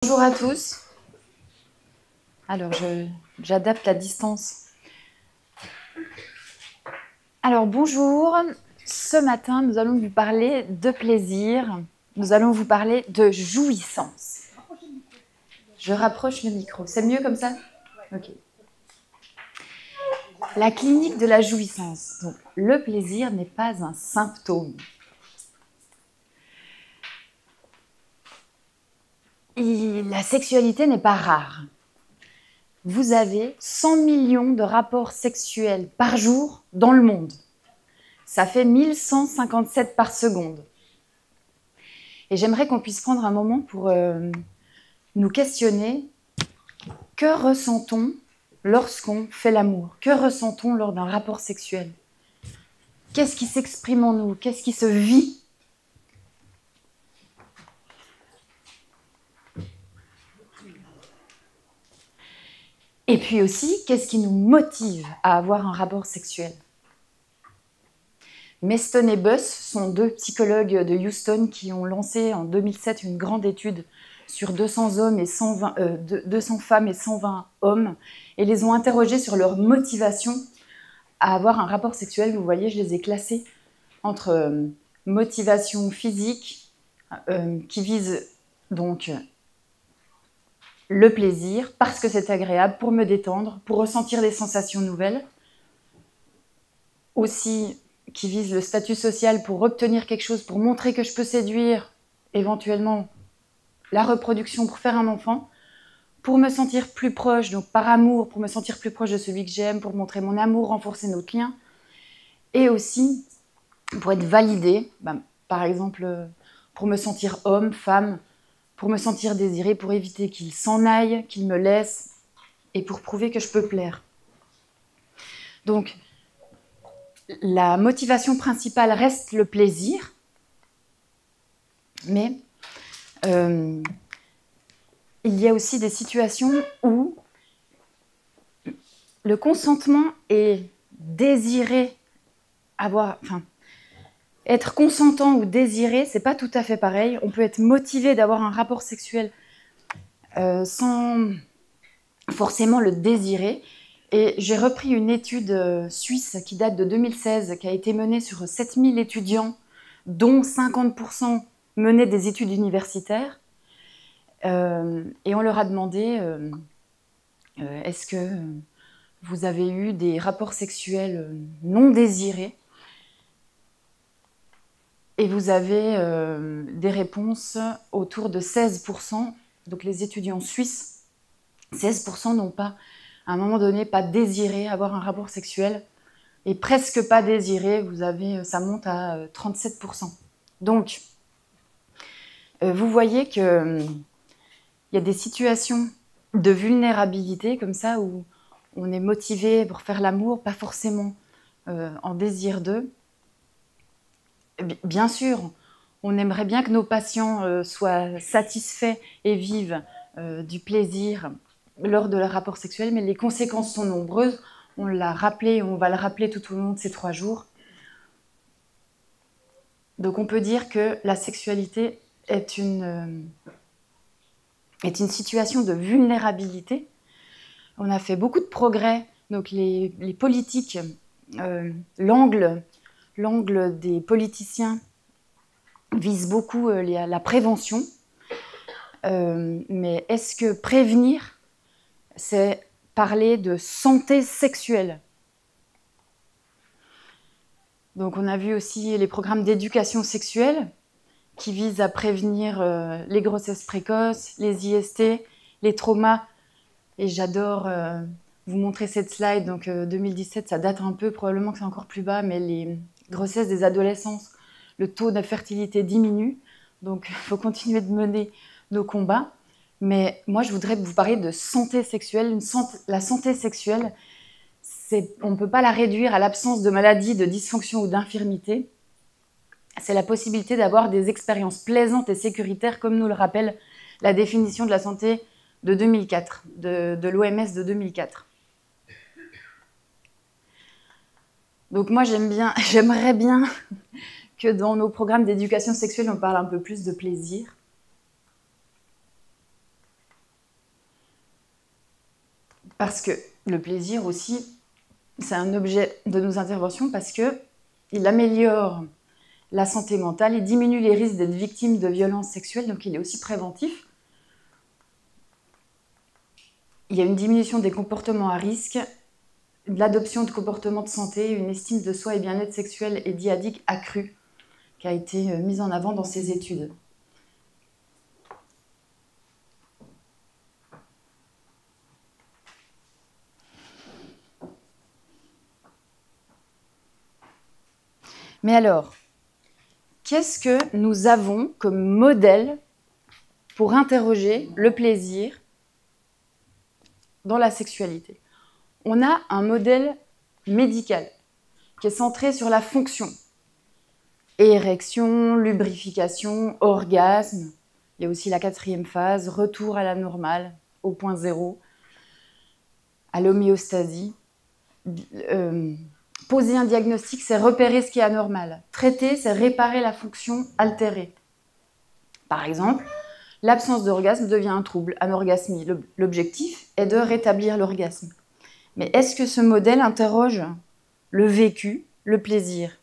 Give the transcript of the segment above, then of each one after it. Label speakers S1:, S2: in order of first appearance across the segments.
S1: Bonjour à tous. Alors, j'adapte la distance. Alors, bonjour. Ce matin, nous allons vous parler de plaisir. Nous allons vous parler de jouissance. Je rapproche le micro. C'est mieux comme ça? Ok. La clinique de la jouissance. Donc, le plaisir n'est pas un symptôme. La sexualité n'est pas rare. Vous avez 100 millions de rapports sexuels par jour dans le monde. Ça fait 1157 par seconde. Et j'aimerais qu'on puisse prendre un moment pour nous questionner. Que ressent-on lorsqu'on fait l'amour? Que ressent-on lors d'un rapport sexuel? Qu'est-ce qui s'exprime en nous? Qu'est-ce qui se vit? Et puis aussi, qu'est-ce qui nous motive à avoir un rapport sexuel? Meston et Buss sont deux psychologues de Houston qui ont lancé en 2007 une grande étude sur 200 femmes et 120 hommes et les ont interrogés sur leur motivation à avoir un rapport sexuel. Vous voyez, je les ai classés entre motivation physique qui vise donc le plaisir parce que c'est agréable, pour me détendre, pour ressentir des sensations nouvelles. Aussi qui vise le statut social pour obtenir quelque chose, pour montrer que je peux séduire, éventuellement la reproduction pour faire un enfant, pour me sentir plus proche, donc par amour, pour me sentir plus proche de celui que j'aime, pour montrer mon amour, renforcer notre lien, et aussi pour être validée, par exemple pour me sentir homme, femme, pour me sentir désirée, pour éviter qu'il s'en aille, qu'il me laisse, et pour prouver que je peux plaire. Donc, la motivation principale reste le plaisir, mais il y a aussi des situations où le consentement est désiré, être consentant ou désiré, c'est pas tout à fait pareil. On peut être motivé d'avoir un rapport sexuel sans forcément le désirer. Et j'ai repris une étude suisse qui date de 2016, qui a été menée sur 7000 étudiants, dont 50% menaient des études universitaires. Et on leur a demandé est-ce que vous avez eu des rapports sexuels non désirés? Et vous avez des réponses autour de 16%. Donc les étudiants suisses, 16% n'ont pas, à un moment donné, pas désiré avoir un rapport sexuel. Et presque pas désiré, ça monte à 37%. Donc, vous voyez qu'il y a des situations de vulnérabilité comme ça où on est motivé pour faire l'amour, pas forcément en désir d'eux. Bien sûr, on aimerait bien que nos patients soient satisfaits et vivent du plaisir lors de leur rapport sexuel, mais les conséquences sont nombreuses. On l'a rappelé et on va le rappeler tout au long de ces 3 jours. Donc on peut dire que la sexualité est une situation de vulnérabilité. On a fait beaucoup de progrès. Donc les politiques, l'angle des politiciens vise beaucoup la prévention. Mais est-ce que prévenir, c'est parler de santé sexuelle? Donc on a vu aussi les programmes d'éducation sexuelle qui visent à prévenir les grossesses précoces, les IST, les traumas. Et j'adore vous montrer cette slide. Donc 2017, ça date un peu, probablement que c'est encore plus bas, mais les grossesses des adolescents, le taux de fertilité diminue. Donc il faut continuer de mener nos combats. Mais moi, je voudrais vous parler de santé sexuelle. La santé sexuelle, on ne peut pas la réduire à l'absence de maladie, de dysfonction ou d'infirmité. C'est la possibilité d'avoir des expériences plaisantes et sécuritaires, comme nous le rappelle la définition de la santé de 2004, de l'OMS de 2004. Donc moi, j'aimerais bien que dans nos programmes d'éducation sexuelle, on parle un peu plus de plaisir. Parce que le plaisir aussi, c'est un objet de nos interventions parce qu'il améliore la santé mentale, il diminue les risques d'être victime de violences sexuelles, donc il est aussi préventif. Il y a une diminution des comportements à risque, l'adoption de comportements de santé, une estime de soi et bien-être sexuel et dyadique accrue qui a été mise en avant dans ces études. Mais alors, qu'est-ce que nous avons comme modèle pour interroger le plaisir dans la sexualité? On a un modèle médical qui est centré sur la fonction. Érection, lubrification, orgasme. Il y a aussi la 4e phase, retour à la normale, au point zéro, à l'homéostasie. Poser un diagnostic, c'est repérer ce qui est anormal. Traiter, c'est réparer la fonction altérée. Par exemple, l'absence d'orgasme devient un trouble, anorgasmie. L'objectif est de rétablir l'orgasme. Mais est-ce que ce modèle interroge le vécu, le plaisir?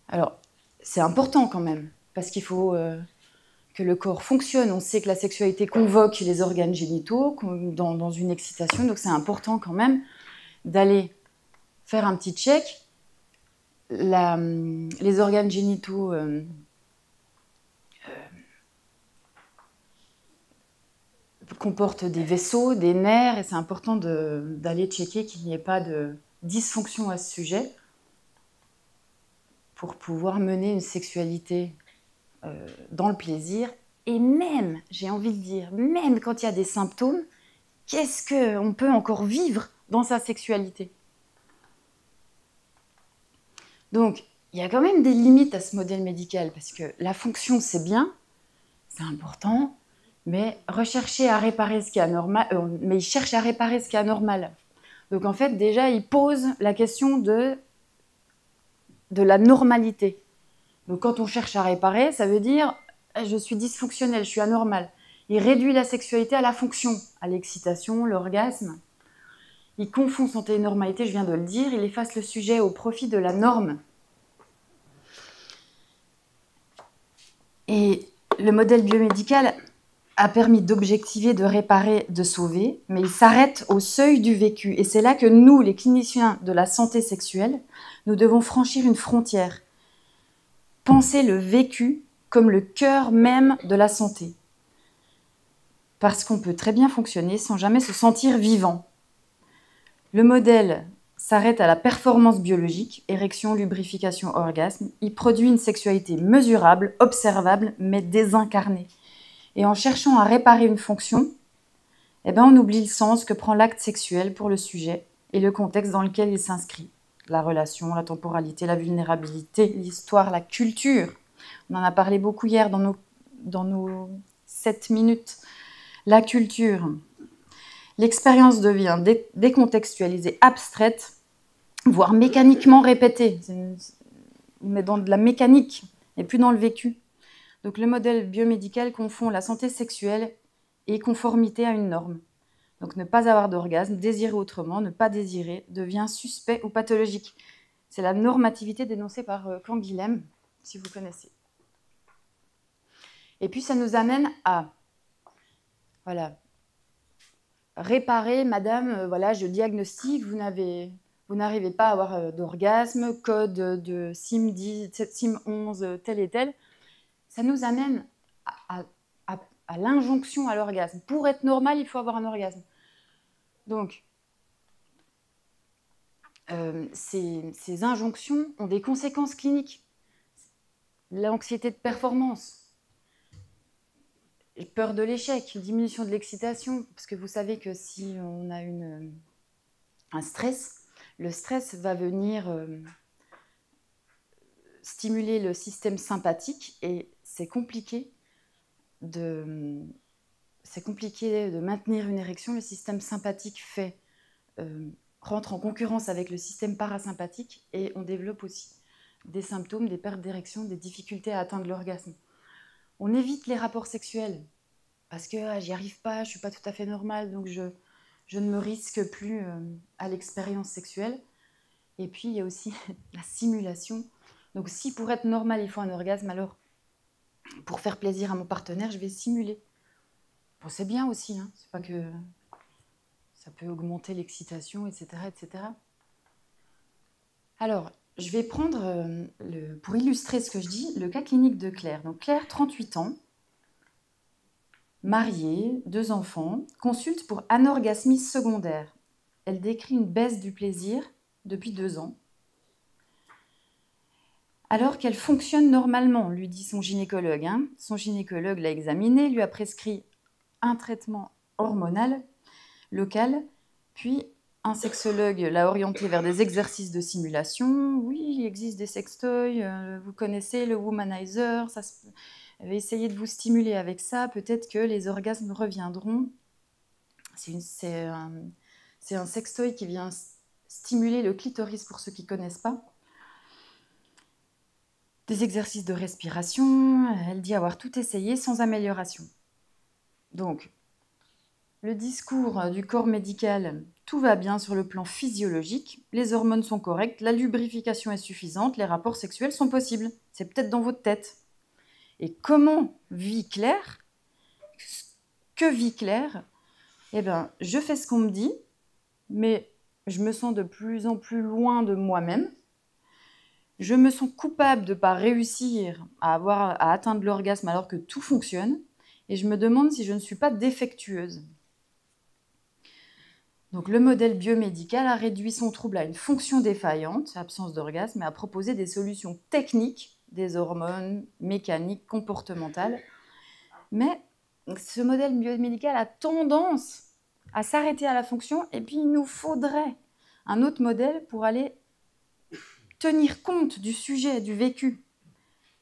S1: Alors, c'est important quand même, parce qu'il faut que le corps fonctionne. On sait que la sexualité convoque les organes génitaux dans une excitation, donc c'est important quand même d'aller faire un petit check. Les organes génitaux comportent des vaisseaux, des nerfs, et c'est important d'aller checker qu'il n'y ait pas de dysfonction à ce sujet pour pouvoir mener une sexualité dans le plaisir. Et même, j'ai envie de dire, même quand il y a des symptômes, qu'est-ce qu'on peut encore vivre dans sa sexualité? Donc, il y a quand même des limites à ce modèle médical, parce que la fonction, c'est bien, c'est important, mais rechercher à réparer ce qui est anormal, mais il cherche à réparer ce qui est anormal. Donc en fait, déjà, il pose la question de la normalité. Donc quand on cherche à réparer, ça veut dire je suis dysfonctionnel, je suis anormal. Il réduit la sexualité à la fonction, à l'excitation, l'orgasme. Il confond santé et normalité, je viens de le dire. Il efface le sujet au profit de la norme. Et le modèle biomédical a permis d'objectiver, de réparer, de sauver, mais il s'arrête au seuil du vécu. Et c'est là que nous, les cliniciens de la santé sexuelle, nous devons franchir une frontière. Penser le vécu comme le cœur même de la santé. Parce qu'on peut très bien fonctionner sans jamais se sentir vivant. Le modèle s'arrête à la performance biologique, érection, lubrification, orgasme. Il produit une sexualité mesurable, observable, mais désincarnée. Et en cherchant à réparer une fonction, on oublie le sens que prend l'acte sexuel pour le sujet et le contexte dans lequel il s'inscrit. La relation, la temporalité, la vulnérabilité, l'histoire, la culture. On en a parlé beaucoup hier dans nos 7 minutes. La culture. L'expérience devient décontextualisée, abstraite, voire mécaniquement répétée. On est dans de la mécanique et plus dans le vécu. Donc le modèle biomédical confond la santé sexuelle et conformité à une norme. Donc ne pas avoir d'orgasme, désirer autrement, ne pas désirer, devient suspect ou pathologique. C'est la normativité dénoncée par Canguilhem, si vous connaissez. Et puis ça nous amène à réparer, madame, je diagnostique, vous n'arrivez pas à avoir d'orgasme, code de SIM 10, SIM 11, tel et tel. Ça nous amène à l'injonction à l'orgasme. Pour être normal, il faut avoir un orgasme. Donc, ces injonctions ont des conséquences cliniques. L'anxiété de performance, peur de l'échec, diminution de l'excitation, parce que vous savez que si on a un stress, le stress va venir stimuler le système sympathique et c'est compliqué de maintenir une érection. Le système sympathique rentre en concurrence avec le système parasympathique et on développe aussi des symptômes, des pertes d'érection, des difficultés à atteindre l'orgasme. On évite les rapports sexuels parce que j'y arrive pas, je suis pas tout à fait normale, donc je ne me risque plus à l'expérience sexuelle. Et puis il y a aussi la simulation. Donc si pour être normale il faut un orgasme, alors pour faire plaisir à mon partenaire, je vais simuler. Bon, c'est bien aussi, hein. C'est pas que ça peut augmenter l'excitation, etc., etc. Alors, je vais prendre, pour illustrer ce que je dis, le cas clinique de Claire. Donc Claire, 38 ans, mariée, 2 enfants, consulte pour anorgasmisme secondaire. Elle décrit une baisse du plaisir depuis 2 ans. Alors qu'elle fonctionne normalement, lui dit son gynécologue. Son gynécologue l'a examinée, lui a prescrit un traitement hormonal local, puis un sexologue l'a orientée vers des exercices de simulation. Oui, il existe des sextoys, vous connaissez le womanizer, elle va essayer de vous stimuler avec ça, peut-être que les orgasmes reviendront. C'est un sextoy qui vient stimuler le clitoris pour ceux qui ne connaissent pas. Des exercices de respiration, elle dit avoir tout essayé sans amélioration. Donc, le discours du corps médical, tout va bien sur le plan physiologique, les hormones sont correctes, la lubrification est suffisante, les rapports sexuels sont possibles. C'est peut-être dans votre tête. Et comment vit Claire? Que vit Claire? Eh bien, je fais ce qu'on me dit, mais je me sens de plus en plus loin de moi-même. Je me sens coupable de ne pas réussir à atteindre l'orgasme alors que tout fonctionne. Et je me demande si je ne suis pas défectueuse. Donc, le modèle biomédical a réduit son trouble à une fonction défaillante, absence d'orgasme, et a proposé des solutions techniques, des hormones, mécaniques, comportementales. Mais ce modèle biomédical a tendance à s'arrêter à la fonction, et puis il nous faudrait un autre modèle pour aller tenir compte du sujet, du vécu,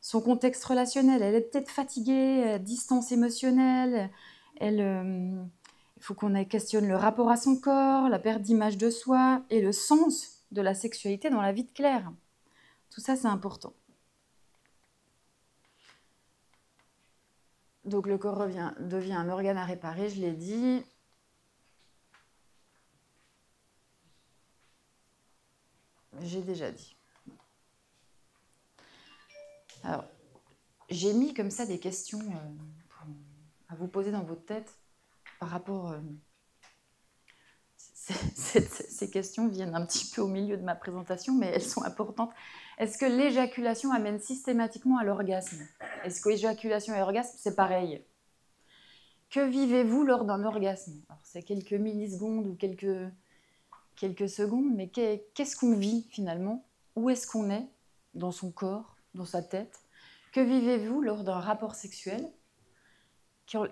S1: son contexte relationnel. Elle est peut-être fatiguée, distance émotionnelle, il faut qu'on questionne le rapport à son corps, la perte d'image de soi et le sens de la sexualité dans la vie de Claire. Tout ça, c'est important. Donc le corps devient un organe à réparer, je l'ai dit. J'ai déjà dit. Alors, j'ai mis comme ça des questions à vous poser dans votre tête par rapport... Ces questions viennent un petit peu au milieu de ma présentation, mais elles sont importantes. Est-ce que l'éjaculation amène systématiquement à l'orgasme? Est-ce que l'éjaculation et l'orgasme, c'est pareil? Que vivez-vous lors d'un orgasme? Alors, c'est quelques millisecondes ou quelques secondes, mais qu'est-ce qu'on vit finalement? Où est-ce qu'on est dans son corps, dans sa tête? Que vivez-vous lors d'un rapport sexuel?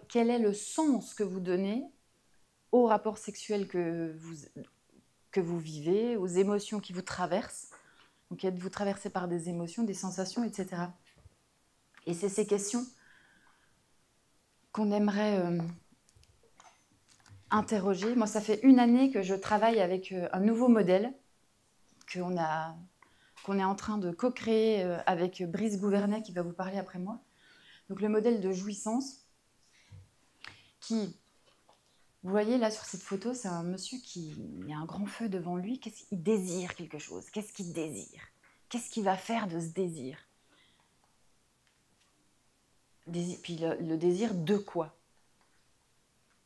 S1: Quel est le sens que vous donnez au rapport sexuel que vous vivez, aux émotions qui vous traversent? Donc, êtes-vous traversé par des émotions, des sensations, etc. Et c'est ces questions qu'on aimerait interroger. Moi, ça fait 1 année que je travaille avec un nouveau modèle qu'on est en train de co-créer avec Brice Gouvernet, qui va vous parler après moi. Donc, le modèle de jouissance qui... Vous voyez là sur cette photo, c'est un monsieur qui a un grand feu devant lui. Qu'est-ce qu'il désire quelque chose? Qu'est-ce qu'il désire? Qu'est-ce qu'il va faire de ce désir? Puis le désir de quoi?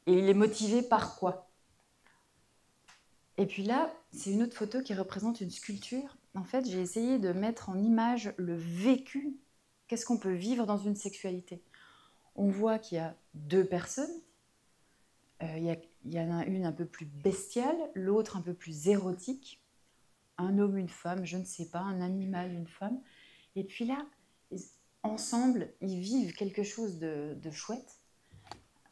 S1: Et il est motivé par quoi? Et puis là, c'est une autre photo qui représente une sculpture. En fait, j'ai essayé de mettre en image le vécu. Qu'est-ce qu'on peut vivre dans une sexualité? On voit qu'il y a 2 personnes. Il y en a une un peu plus bestiale, l'autre un peu plus érotique. Un homme, une femme, je ne sais pas, un animal, une femme. Et puis là, ensemble, ils vivent quelque chose de chouette.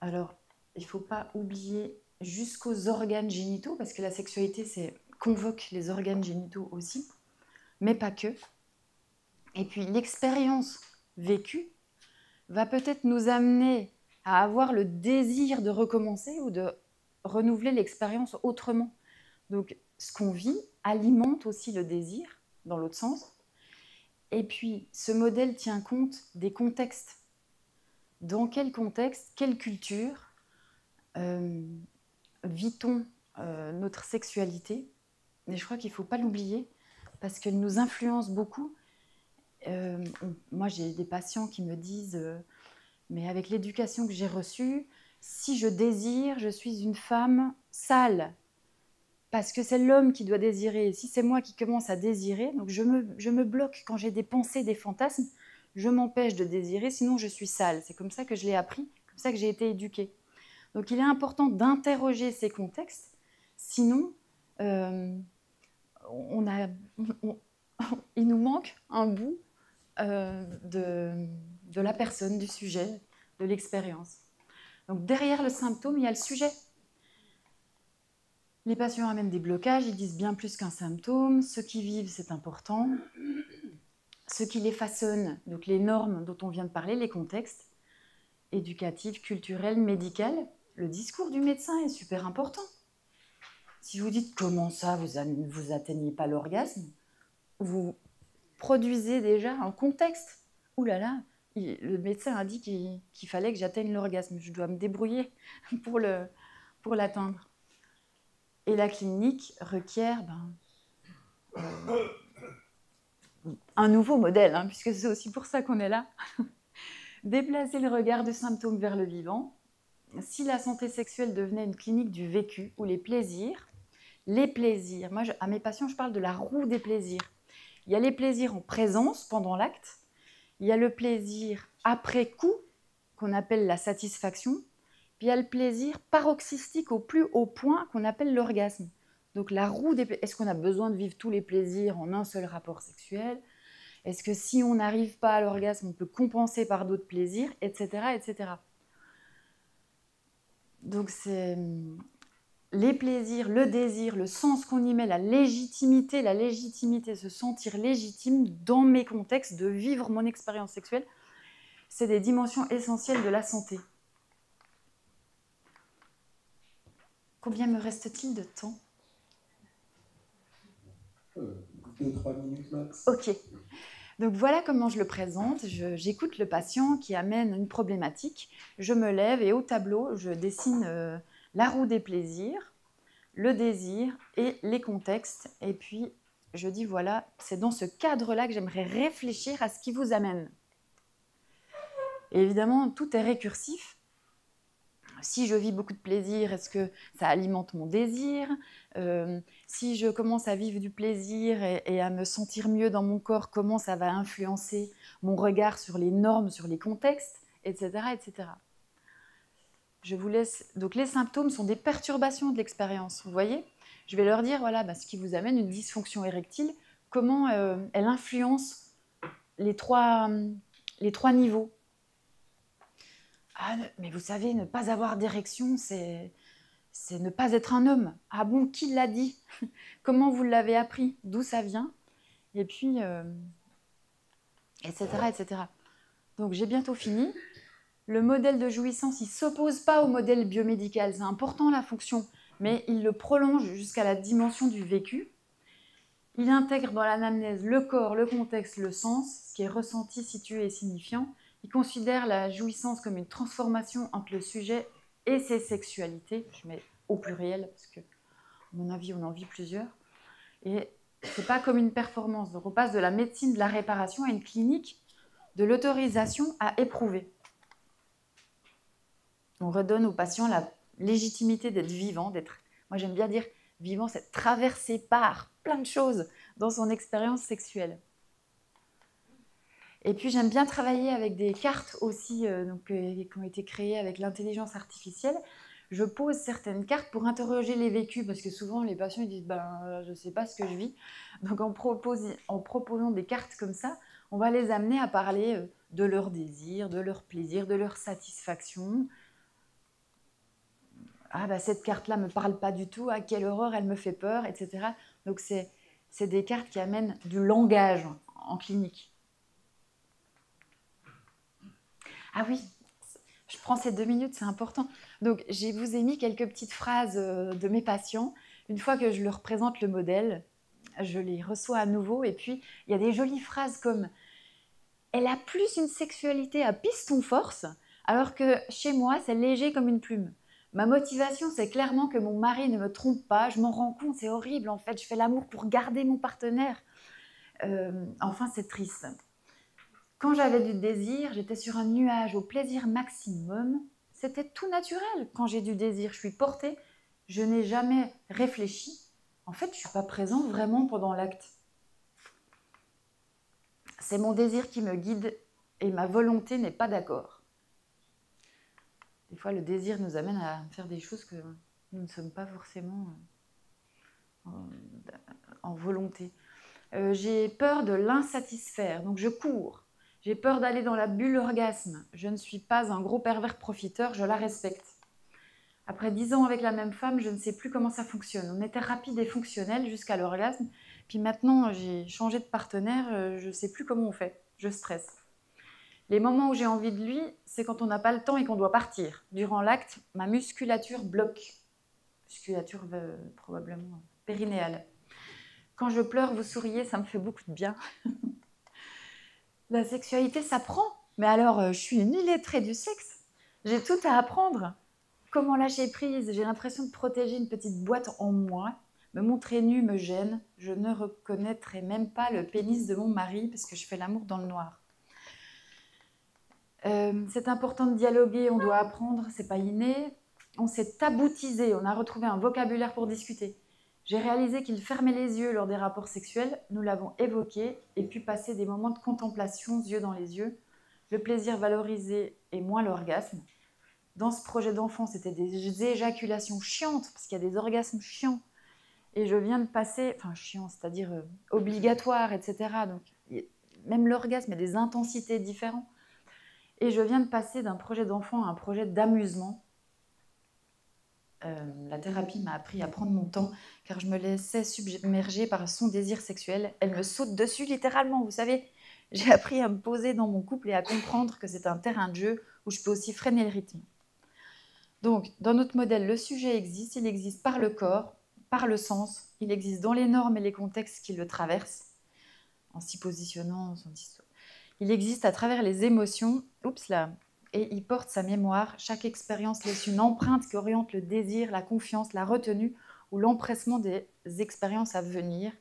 S1: Alors, il ne faut pas oublier jusqu'aux organes génitaux, parce que la sexualité, convoque les organes génitaux aussi, mais pas que. Et puis, l'expérience vécue va peut-être nous amener à avoir le désir de recommencer ou de renouveler l'expérience autrement. Donc, ce qu'on vit alimente aussi le désir, dans l'autre sens. Et puis, ce modèle tient compte des contextes. dans quel contexte, quelle culture vit-on notre sexualité? Et je crois qu'il ne faut pas l'oublier parce qu'elle nous influence beaucoup. Moi, j'ai des patients qui me disent mais avec l'éducation que j'ai reçue, si je désire, je suis une femme sale. Parce que c'est l'homme qui doit désirer. Et si c'est moi qui commence à désirer, donc je me bloque quand j'ai des pensées, des fantasmes, je m'empêche de désirer, sinon je suis sale. C'est comme ça que je l'ai appris, comme ça que j'ai été éduquée. Donc il est important d'interroger ces contextes, sinon il nous manque un bout de la personne, du sujet, de l'expérience. Donc derrière le symptôme, il y a le sujet. Les patients amènent des blocages, ils disent bien plus qu'un symptôme. Ceux qui vivent, c'est important. Ce qui les façonne, donc les normes dont on vient de parler, les contextes éducatifs, culturels, médicaux, le discours du médecin est super important. Si vous dites comment ça, vous atteignez pas l'orgasme, vous produisez déjà un contexte. Ouh là là, le médecin a dit qu'il fallait que j'atteigne l'orgasme. Je dois me débrouiller pour l'atteindre. Et la clinique requiert un nouveau modèle, puisque c'est aussi pour ça qu'on est là. Déplacer le regard du symptôme vers le vivant. Si la santé sexuelle devenait une clinique du vécu, où les plaisirs, moi à mes patients je parle de la roue des plaisirs. Il y a les plaisirs en présence pendant l'acte, il y a le plaisir après coup, qu'on appelle la satisfaction, puis il y a le plaisir paroxystique au plus haut point qu'on appelle l'orgasme. Donc la roue des plaisirs, est-ce qu'on a besoin de vivre tous les plaisirs en un seul rapport sexuel? Est-ce que si on n'arrive pas à l'orgasme, on peut compenser par d'autres plaisirs, etc., etc. Donc c'est les plaisirs, le désir, le sens qu'on y met, la légitimité, se sentir légitime dans mes contextes, de vivre mon expérience sexuelle, c'est des dimensions essentielles de la santé. Combien me reste-t-il de temps?
S2: 2-3 minutes max.
S1: Ok. Donc voilà comment je le présente. J'écoute le patient qui amène une problématique. Je me lève et au tableau, je dessine la roue des plaisirs, le désir et les contextes. Et puis, je dis voilà, c'est dans ce cadre-là que j'aimerais réfléchir à ce qui vous amène. Et évidemment, tout est récursif. Si je vis beaucoup de plaisir, est-ce que ça alimente mon désir? Si je commence à vivre du plaisir et à me sentir mieux dans mon corps, comment ça va influencer mon regard sur les normes, sur les contextes, etc., etc. Je vous laisse. Donc les symptômes sont des perturbations de l'expérience. Vous voyez? Je vais leur dire voilà, ce qui vous amène une dysfonction érectile, comment elle influence les trois niveaux. Ah, mais vous savez, ne pas avoir d'érection, c'est ne pas être un homme. Ah bon, qui l'a dit? Comment vous l'avez appris? D'où ça vient? Et puis, etc., etc. Donc j'ai bientôt fini. Le modèle de jouissance, il ne s'oppose pas au modèle biomédical. C'est important la fonction, mais il le prolonge jusqu'à la dimension du vécu. Il intègre dans l'anamnèse le corps, le contexte, le sens, ce qui est ressenti, situé et signifiant. Il considère la jouissance comme une transformation entre le sujet et ses sexualités. Je mets au pluriel parce que, à mon avis, on en vit plusieurs. Et c'est pas comme une performance. Donc on passe de la médecine de la réparation à une clinique de l'autorisation à éprouver. On redonne aux patients la légitimité d'être vivant, moi j'aime bien dire vivant, c'est traversé par plein de choses dans son expérience sexuelle. Et puis j'aime bien travailler avec des cartes aussi qui ont été créées avec l'intelligence artificielle. Je pose certaines cartes pour interroger les vécus, parce que souvent les patients ils disent je ne sais pas ce que je vis. Donc en proposant des cartes comme ça, on va les amener à parler de leur désir, de leur plaisir, de leur satisfaction. Ah cette carte-là ne me parle pas du tout, quelle horreur, elle me fait peur, etc. Donc c'est des cartes qui amènent du langage en clinique. Ah oui, je prends ces 2 minutes, c'est important. Donc, je vous ai mis quelques petites phrases de mes patients. Une fois que je leur présente le modèle, je les reçois à nouveau. Et puis, il y a des jolies phrases comme « Elle a plus une sexualité à piston-force, Alors que chez moi, c'est léger comme une plume. Ma motivation, c'est clairement que mon mari ne me trompe pas. Je m'en rends compte, c'est horrible en fait. Je fais l'amour pour garder mon partenaire. Enfin, c'est triste. Quand j'avais du désir, j'étais sur un nuage au plaisir maximum. C'était tout naturel. Quand j'ai du désir, je suis portée. Je n'ai jamais réfléchi. En fait, je ne suis pas présente vraiment pendant l'acte. C'est mon désir qui me guide et ma volonté n'est pas d'accord. Des fois, le désir nous amène à faire des choses que nous ne sommes pas forcément en volonté. J'ai peur de l'insatisfaire, donc je cours. J'ai peur d'aller dans la bulle orgasme. Je ne suis pas un gros pervers profiteur, je la respecte. Après 10 ans avec la même femme, je ne sais plus comment ça fonctionne. On était rapide et fonctionnel jusqu'à l'orgasme. Puis maintenant, j'ai changé de partenaire, je ne sais plus comment on fait. Je stresse. Les moments où j'ai envie de lui, c'est quand on n'a pas le temps et qu'on doit partir. Durant l'acte, ma musculature bloque. Musculature probablement périnéale. Quand je pleure, vous souriez, ça me fait beaucoup de bien. La sexualité s'apprend. Mais alors, je suis une illettrée du sexe. J'ai tout à apprendre. Comment lâcher prise? J'ai l'impression de protéger une petite boîte en moi. Me montrer nue me gêne. Je ne reconnaîtrai même pas le pénis de mon mari parce que je fais l'amour dans le noir. C'est important de dialoguer, on doit apprendre, c'est pas inné. On s'est taboutisé, on a retrouvé un vocabulaire pour discuter. J'ai réalisé qu'il fermait les yeux lors des rapports sexuels, nous l'avons évoqué, et puis passer des moments de contemplation, yeux dans les yeux. Le plaisir valorisé et moins l'orgasme. Dans ce projet d'enfant, c'était des éjaculations chiantes, parce qu'il y a des orgasmes chiants. Et je viens de passer, enfin chiant, c'est-à-dire obligatoire, etc. Donc même l'orgasme a des intensités différentes. Et je viens de passer d'un projet d'enfant à un projet d'amusement. La thérapie m'a appris à prendre mon temps, car je me laissais submerger par son désir sexuel. Elle me saute dessus littéralement, vous savez. J'ai appris à me poser dans mon couple et à comprendre que c'est un terrain de jeu où je peux aussi freiner le rythme. Donc, dans notre modèle, le sujet existe, il existe par le corps, par le sens, il existe dans les normes et les contextes qui le traversent, en s'y positionnant, il existe à travers les émotions, et il porte sa mémoire. Chaque expérience laisse une empreinte qui oriente le désir, la confiance, la retenue ou l'empressement des expériences à venir.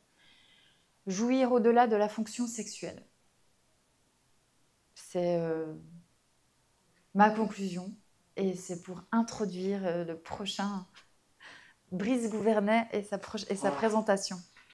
S1: Jouir au-delà de la fonction sexuelle. C'est ma conclusion. Et c'est pour introduire le prochain Brice Gouvernet et sa présentation.